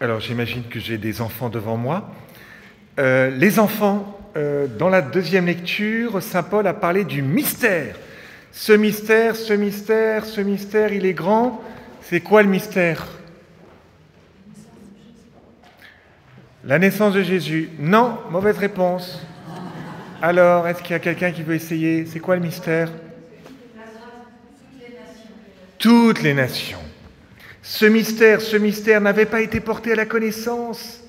Alors j'imagine que j'ai des enfants devant moi. Les enfants, dans la deuxième lecture, saint Paul a parlé du mystère. Ce mystère, il est grand. C'est quoi le mystère? La naissance de Jésus. Non, mauvaise réponse. Alors, est-ce qu'il y a quelqu'un qui veut essayer? C'est quoi le mystère? Toutes les nations. Ce mystère n'avait pas été porté à la connaissance,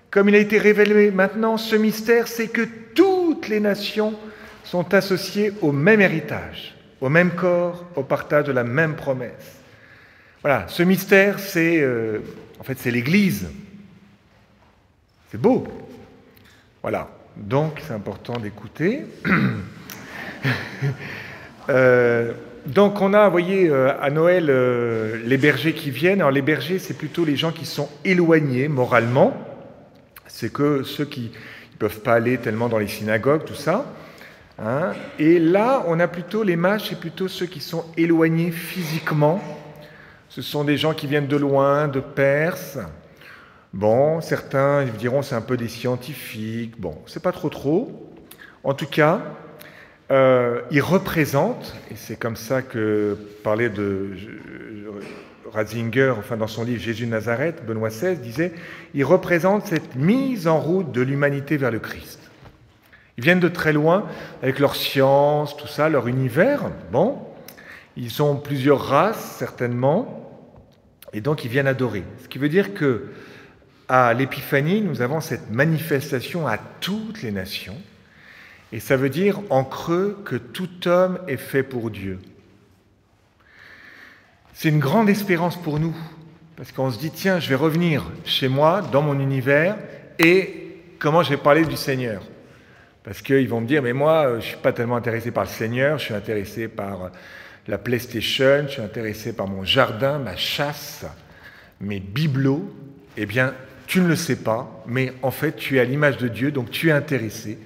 comme il a été révélé maintenant. Ce mystère, c'est que toutes les nations sont associées au même héritage, au même corps, au partage de la même promesse. Voilà, ce mystère, c'est l'Église. C'est beau. Voilà, donc c'est important d'écouter. Donc on a, vous voyez, à Noël, les bergers qui viennent. Alors les bergers, c'est plutôt les gens qui sont éloignés moralement. C'est que ceux qui ne peuvent pas aller tellement dans les synagogues, tout ça. Hein. Et là, on a plutôt les mages, c'est plutôt ceux qui sont éloignés physiquement. Ce sont des gens qui viennent de loin, de Perse. Bon, certains ils diront c'est un peu des scientifiques. Bon, c'est pas trop. En tout cas, ils représentent, et c'est comme ça que parlait de Ratzinger, enfin dans son livre Jésus de Nazareth, Benoît XVI disait, ils représentent cette mise en route de l'humanité vers le Christ. Ils viennent de très loin avec leur science, tout ça, leur univers. Bon, ils ont plusieurs races certainement, et donc ils viennent adorer. Ce qui veut dire que à l'Épiphanie, nous avons cette manifestation à toutes les nations. Et ça veut dire, en creux, que tout homme est fait pour Dieu. C'est une grande espérance pour nous, parce qu'on se dit, tiens, je vais revenir chez moi, dans mon univers, et comment je vais parler du Seigneur? Parce qu'ils vont me dire, mais moi, je ne suis pas tellement intéressé par le Seigneur, je suis intéressé par la PlayStation, je suis intéressé par mon jardin, ma chasse, mes bibelots. Eh bien, tu ne le sais pas, mais en fait, tu es à l'image de Dieu, donc tu es intéressé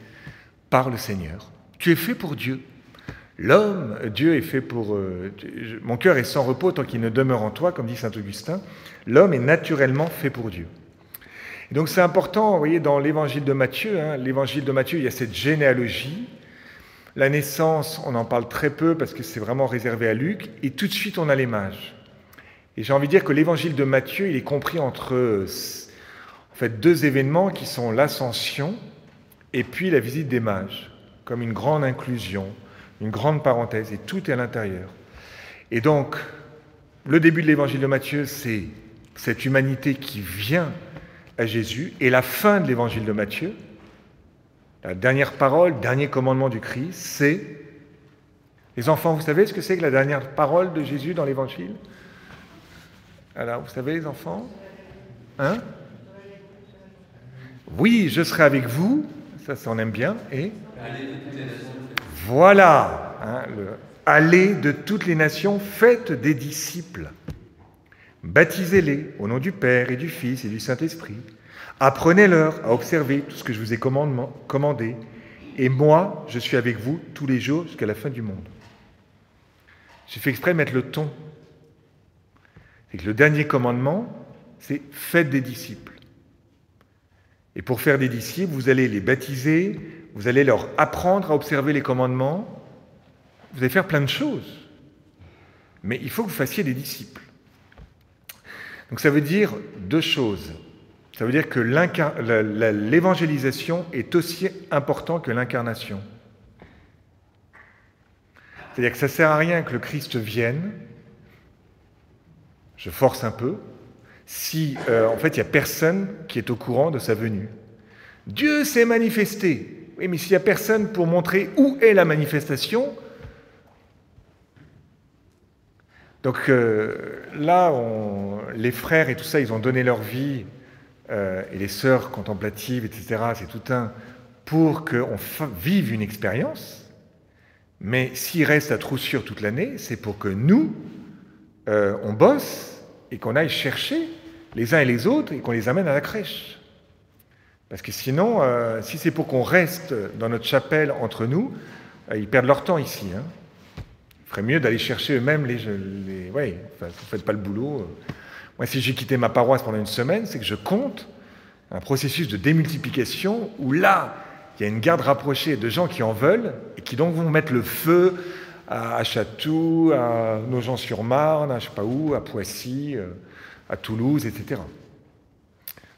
par le Seigneur. Tu es fait pour Dieu. L'homme, Dieu est fait pour... mon cœur est sans repos tant qu'il ne demeure en toi, comme dit saint Augustin. L'homme est naturellement fait pour Dieu. Et donc c'est important, vous voyez, dans l'évangile de Matthieu, il y a cette généalogie. La naissance, on en parle très peu parce que c'est vraiment réservé à Luc. Et tout de suite, on a les mages. Et j'ai envie de dire que l'évangile de Matthieu, il est compris entre deux événements qui sont l'ascension et puis la visite des mages, comme une grande inclusion, une grande parenthèse, et tout est à l'intérieur. Et donc, le début de l'évangile de Matthieu, c'est cette humanité qui vient à Jésus, et la fin de l'évangile de Matthieu, la dernière parole, dernier commandement du Christ, c'est... Les enfants, vous savez ce que c'est que la dernière parole de Jésus dans l'évangile? Alors, vous savez, les enfants? Hein? Oui, je serai avec vous, ça on aime bien, et voilà, hein, allez de toutes les nations, faites des disciples, baptisez-les au nom du Père et du Fils et du Saint-Esprit, apprenez-leur à observer tout ce que je vous ai commandé, et moi, je suis avec vous tous les jours jusqu'à la fin du monde. J'ai fait exprès de mettre le ton. C'est que le dernier commandement, c'est faites des disciples. Et pour faire des disciples, vous allez les baptiser, vous allez leur apprendre à observer les commandements, vous allez faire plein de choses. Mais il faut que vous fassiez des disciples. Donc ça veut dire deux choses. Ça veut dire que l'évangélisation est aussi important que l'incarnation. C'est-à-dire que ça ne sert à rien que le Christ vienne, je force un peu, si en fait il n'y a personne qui est au courant de sa venue. Dieu s'est manifesté. Oui, mais s'il n'y a personne pour montrer où est la manifestation, donc là, les frères et tout ça, ils ont donné leur vie, et les sœurs contemplatives, etc., c'est tout un, pour qu'on vive une expérience, mais s'il reste à Troussure toute l'année, c'est pour que nous, on bosse et qu'on aille chercher les uns et les autres et qu'on les amène à la crèche. Parce que sinon, si c'est pour qu'on reste dans notre chapelle entre nous, ils perdent leur temps ici. Hein. Il ferait mieux d'aller chercher eux-mêmes les... Ouais, enfin, vous ne faites pas le boulot. Moi, si j'ai quitté ma paroisse pendant une semaine, c'est que je compte un processus de démultiplication où là, il y a une garde rapprochée de gens qui en veulent et qui donc vont mettre le feu à Chatou, à Nogent-sur-Marne, à je sais pas où, à Poissy, à Toulouse, etc.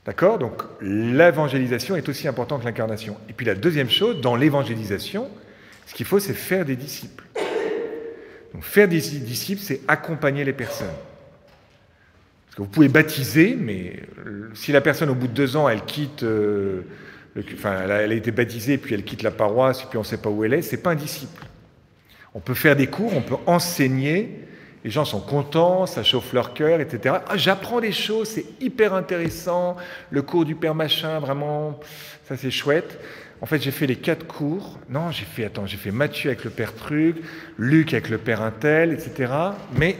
D'accord? Donc l'évangélisation est aussi importante que l'incarnation. Et puis la deuxième chose, dans l'évangélisation, ce qu'il faut, c'est faire des disciples. Donc faire des disciples, c'est accompagner les personnes. Parce que vous pouvez baptiser, mais si la personne, au bout de 2 ans, elle quitte, elle a été baptisée, puis elle quitte la paroisse, et puis on ne sait pas où elle est, ce n'est pas un disciple. On peut faire des cours, on peut enseigner, les gens sont contents, ça chauffe leur cœur, etc. Ah, j'apprends des choses, c'est hyper intéressant, le cours du Père Machin, vraiment, ça c'est chouette. En fait, j'ai fait les 4 cours. Non, j'ai fait Matthieu avec le Père Truc, Luc avec le Père Intel, etc. Mais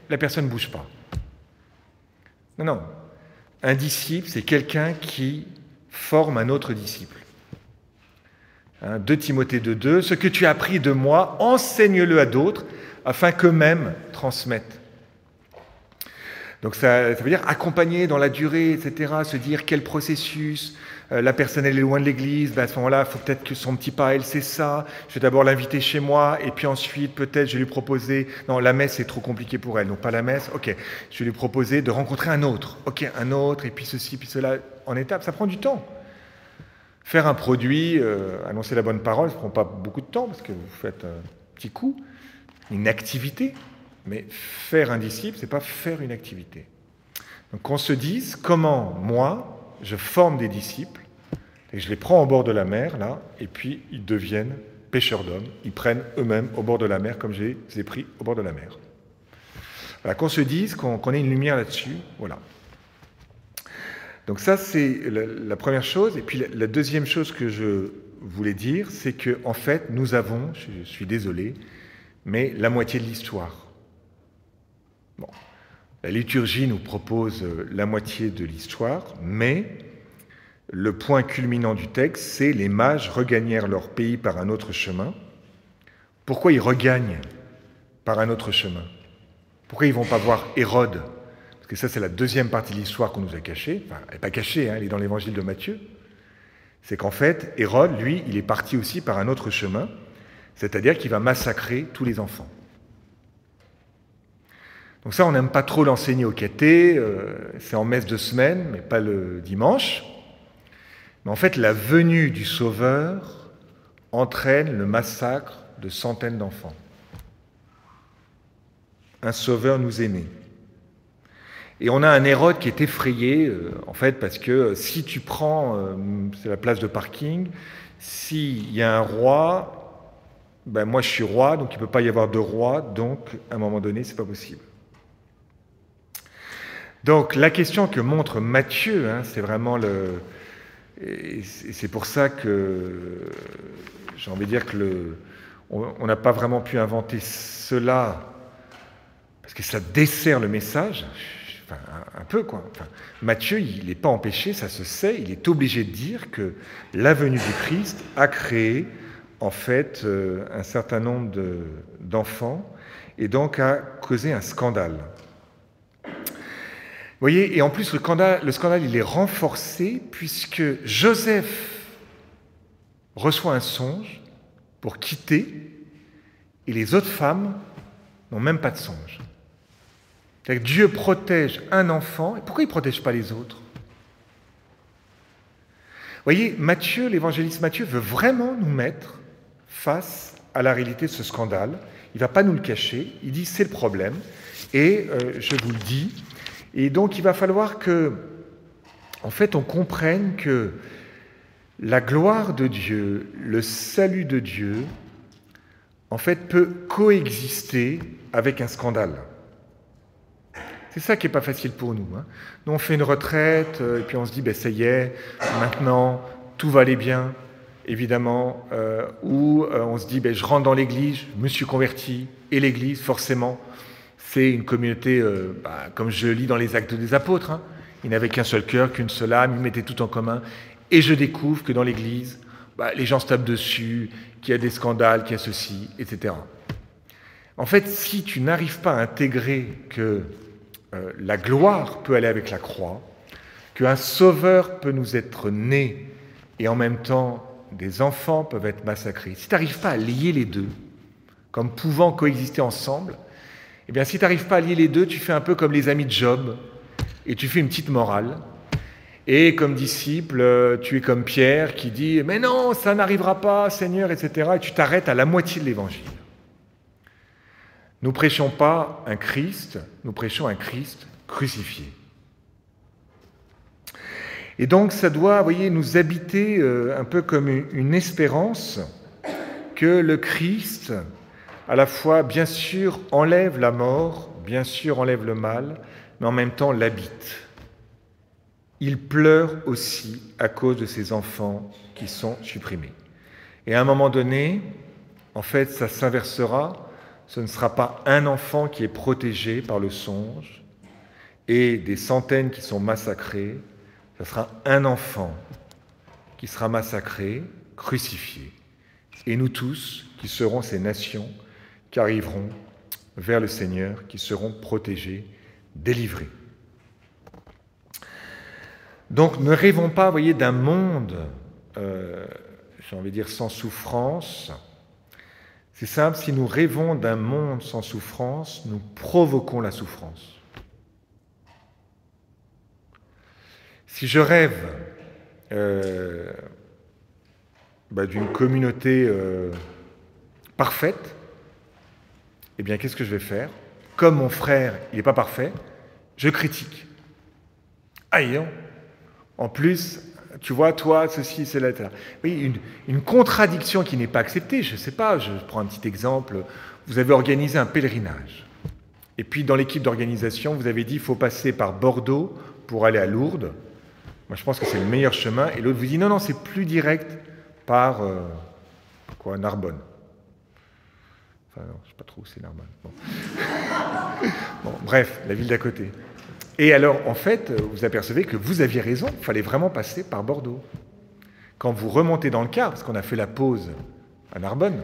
la personne ne bouge pas. Non. Un disciple, c'est quelqu'un qui forme un autre disciple. 2 Timothée 2:2, ce que tu as appris de moi, enseigne-le à d'autres, afin qu'eux-mêmes transmettent. Donc ça veut dire accompagner dans la durée, etc., se dire quel processus, la personne elle est loin de l'église, à ce moment-là, il faut peut-être que son petit pas, elle sait ça, je vais d'abord l'inviter chez moi, et puis ensuite, peut-être, je vais lui proposer, non, la messe, c'est trop compliqué pour elle, donc pas la messe, ok, je vais lui proposer de rencontrer un autre, et puis ceci, puis cela, en étapes, ça prend du temps. Faire un produit, annoncer la bonne parole, ça ne prend pas beaucoup de temps, parce que vous faites un petit coup, une activité, mais faire un disciple, ce n'est pas faire une activité. Donc qu'on se dise comment, moi, je forme des disciples, et je les prends au bord de la mer, là, et puis ils deviennent pêcheurs d'hommes, ils prennent eux-mêmes au bord de la mer, comme je les ai pris au bord de la mer. Voilà, qu'on se dise, qu'on ait une lumière là-dessus, voilà. Donc ça, c'est la première chose. Et puis la deuxième chose que je voulais dire, c'est qu'en fait, nous avons, je suis désolé, mais la moitié de l'histoire. Bon. La liturgie nous propose la moitié de l'histoire, mais le point culminant du texte, c'est les mages regagnèrent leur pays par un autre chemin. Pourquoi ils regagnent par un autre chemin? Pourquoi ils ne vont pas voir Hérode? Parce que ça, c'est la deuxième partie de l'histoire qu'on nous a cachée. Enfin, elle n'est pas cachée, elle est dans l'évangile de Matthieu. C'est qu'en fait, Hérode, lui, il est parti aussi par un autre chemin, c'est-à-dire qu'il va massacrer tous les enfants. Donc ça, on n'aime pas trop l'enseigner au caté, c'est en messe de semaine, mais pas le dimanche. Mais en fait, la venue du Sauveur entraîne le massacre de centaines d'enfants. Un Sauveur nous aimait. Et on a un Hérode qui est effrayé, en fait, parce que si tu prends, c'est la place de parking, s'il y a un roi, ben moi je suis roi, donc il ne peut pas y avoir de roi, donc à un moment donné, c'est pas possible. Donc la question que montre Matthieu, c'est vraiment le... Et c'est pour ça que j'ai envie de dire que on n'a pas vraiment pu inventer cela, parce que ça dessert le message, enfin, un peu quoi. Enfin, Matthieu, il n'est pas empêché, ça se sait, il est obligé de dire que la venue du Christ a créé en fait un certain nombre d'enfants et donc a causé un scandale. Vous voyez, et en plus, le scandale, il est renforcé puisque Joseph reçoit un songe pour quitter et les autres femmes n'ont même pas de songe. C'est-à-dire que Dieu protège un enfant, et pourquoi il ne protège pas les autres? Vous voyez, Matthieu, l'évangéliste Matthieu, veut vraiment nous mettre face à la réalité de ce scandale. Il ne va pas nous le cacher, il dit c'est le problème, et je vous le dis. Et donc, il va falloir que, en fait, on comprenne que la gloire de Dieu, le salut de Dieu, en fait, peut coexister avec un scandale. C'est ça qui n'est pas facile pour nous. Nous, on fait une retraite, et puis on se dit, ben, ça y est, maintenant, tout va aller bien, évidemment. Ou on se dit, ben, je rentre dans l'église, je me suis converti, et l'église, forcément, c'est une communauté, comme je lis dans les Actes des Apôtres, ils n'avaient qu'un seul cœur, qu'une seule âme, ils mettaient tout en commun. Et je découvre que dans l'Église, les gens se tapent dessus, qu'il y a des scandales, qu'il y a ceci, etc. En fait, si tu n'arrives pas à intégrer que la gloire peut aller avec la croix, qu'un sauveur peut nous être né et en même temps des enfants peuvent être massacrés. Si tu n'arrives pas à lier les deux, comme pouvant coexister ensemble, eh bien si tu n'arrives pas à lier les deux, tu fais un peu comme les amis de Job et tu fais une petite morale. Et comme disciple, tu es comme Pierre qui dit « Mais non, ça n'arrivera pas, Seigneur, etc. » Et tu t'arrêtes à la moitié de l'Évangile. Nous ne prêchons pas un Christ, nous prêchons un Christ crucifié. Et donc ça doit, vous voyez, nous habiter un peu comme une espérance que le Christ, à la fois, bien sûr, enlève la mort, bien sûr, enlève le mal, mais en même temps l'habite. Il pleure aussi à cause de ses enfants qui sont supprimés. Et à un moment donné, en fait, ça s'inversera. Ce ne sera pas un enfant qui est protégé par le songe et des centaines qui sont massacrés. Ce sera un enfant qui sera massacré, crucifié. Et nous tous, qui serons ces nations, qui arriveront vers le Seigneur, qui seront protégés, délivrés. Donc ne rêvons pas, vous voyez, d'un monde, j'ai envie de dire, sans souffrance. C'est simple, si nous rêvons d'un monde sans souffrance, nous provoquons la souffrance. Si je rêve d'une communauté parfaite, eh bien, qu'est-ce que je vais faire? Comme mon frère, il n'est pas parfait, je critique. Ah, non. En plus, tu vois, toi, ceci, cela, etc. Oui, une contradiction qui n'est pas acceptée. Je ne sais pas, je prends un petit exemple. Vous avez organisé un pèlerinage. Et puis, dans l'équipe d'organisation, vous avez dit qu'il faut passer par Bordeaux pour aller à Lourdes. Moi, je pense que c'est le meilleur chemin. Et l'autre vous dit non, c'est plus direct par Narbonne. Enfin, non, je ne sais pas trop où c'est Narbonne. Bon. Bon, bref, la ville d'à côté. Et alors, en fait, vous apercevez que vous aviez raison, il fallait vraiment passer par Bordeaux. Quand vous remontez dans le car, parce qu'on a fait la pause à Narbonne,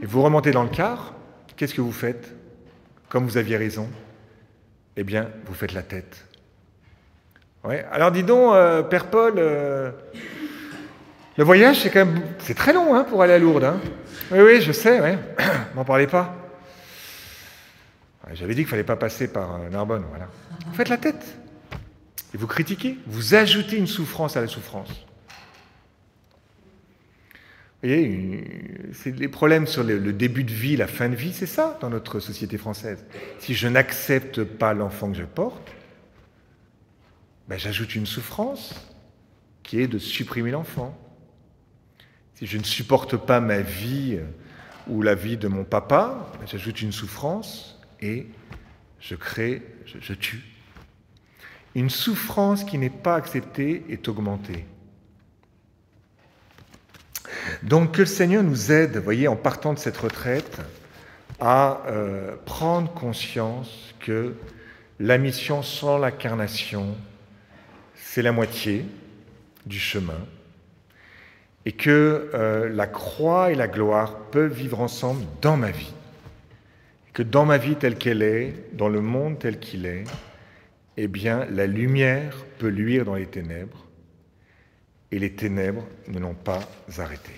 et vous remontez dans le car, qu'est-ce que vous faites? Comme vous aviez raison, eh bien, vous faites la tête. Ouais. Alors, dis donc, Père Paul, le voyage, c'est très long pour aller à Lourdes. Hein. Oui, je sais, ouais. M'en parlez pas. J'avais dit qu'il ne fallait pas passer par Narbonne, voilà. Vous faites la tête. Et vous critiquez. Vous ajoutez une souffrance à la souffrance. Vous voyez, c'est les problèmes sur le début de vie, la fin de vie, c'est ça dans notre société française. Si je n'accepte pas l'enfant que je porte, j'ajoute une souffrance qui est de supprimer l'enfant. Si je ne supporte pas ma vie ou la vie de mon papa, j'ajoute une souffrance et je tue. Une souffrance qui n'est pas acceptée est augmentée. Donc que le Seigneur nous aide, voyez, en partant de cette retraite, à prendre conscience que la mission sans l'incarnation, c'est la moitié du chemin, et que la croix et la gloire peuvent vivre ensemble dans ma vie. Que dans ma vie telle qu'elle est, dans le monde tel qu'il est, eh bien, la lumière peut luire dans les ténèbres, et les ténèbres ne l'ont pas arrêté.